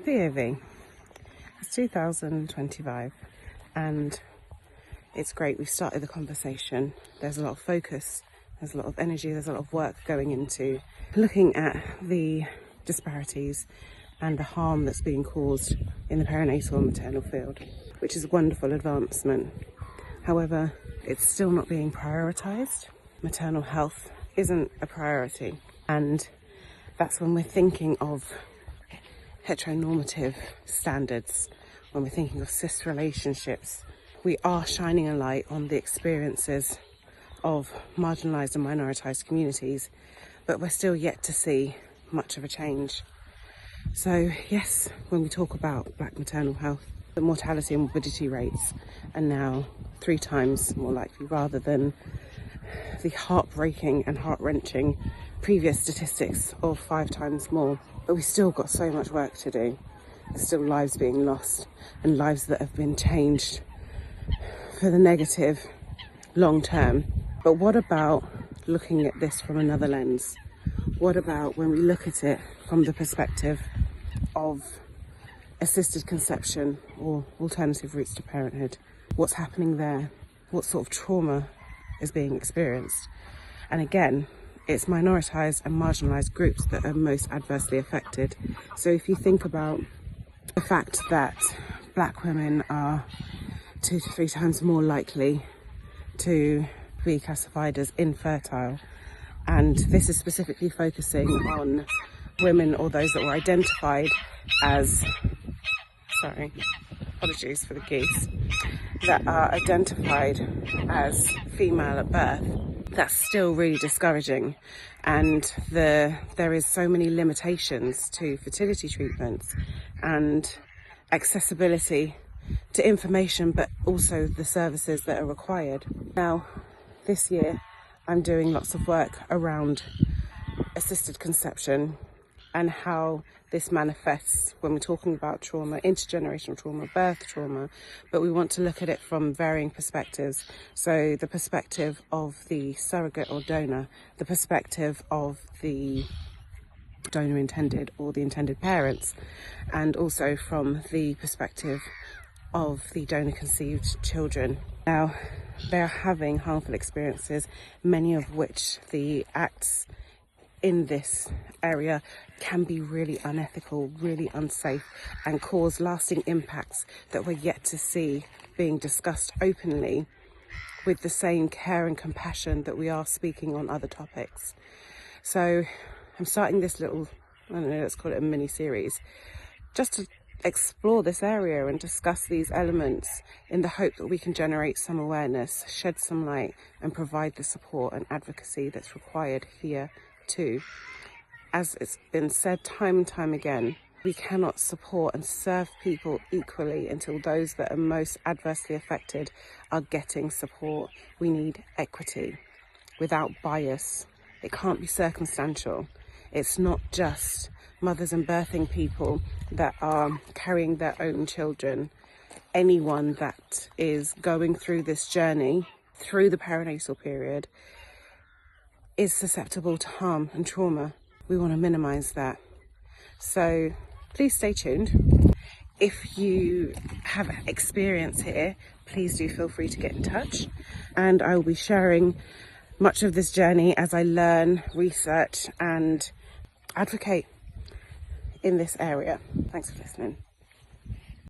POV. It's 2025 and it's great. We started the conversation. There's a lot of focus, there's a lot of energy, there's a lot of work going into looking at the disparities and the harm that's being caused in the perinatal and maternal field, which is a wonderful advancement. However, it's still not being prioritised. Maternal health isn't a priority, and that's when we're thinking of heteronormative standards, when we're thinking of cis relationships. We are shining a light on the experiences of marginalised and minoritised communities, but we're still yet to see much of a change. So yes, when we talk about Black maternal health, the mortality and morbidity rates are now 3 times more likely, rather than the heartbreaking and heart-wrenching previous statistics of 5 times more. But we've still got so much work to do. There's still lives being lost and lives that have been changed for the negative long term. But what about looking at this from another lens? What about when we look at it from the perspective of assisted conception or alternative routes to parenthood? What's happening there? What sort of trauma is being experienced? And again, it's minoritised and marginalised groups that are most adversely affected. So if you think about the fact that Black women are 2 to 3 times more likely to be classified as infertile, and this is specifically focusing on women or those that were identified as, sorry, apologies for the geese, that are identified as female at birth, that's still really discouraging. And there is so many limitations to fertility treatments and accessibility to information, but also the services that are required. Now, this year, I'm doing lots of work around assisted conception and how this manifests when we're talking about trauma, intergenerational trauma, birth trauma, but we want to look at it from varying perspectives. So the perspective of the surrogate or donor, the perspective of the donor intended or the intended parents, and also from the perspective of the donor conceived children. Now, they're having harmful experiences, many of which the acts in this area can be really unethical, really unsafe, and cause lasting impacts that we're yet to see being discussed openly with the same care and compassion that we are speaking on other topics. So I'm starting this little, I don't know, let's call it a mini series, just to explore this area and discuss these elements in the hope that we can generate some awareness, shed some light, and provide the support and advocacy that's required here too. As it's been said time and time again, we cannot support and serve people equally until those that are most adversely affected are getting support. We need equity without bias. It can't be circumstantial. It's not just mothers and birthing people that are carrying their own children. Anyone that is going through this journey, through the perinatal period, is susceptible to harm and trauma. We want to minimise that. So please stay tuned. If you have experience here, please do feel free to get in touch. And I will be sharing much of this journey as I learn, research and advocate in this area. Thanks for listening.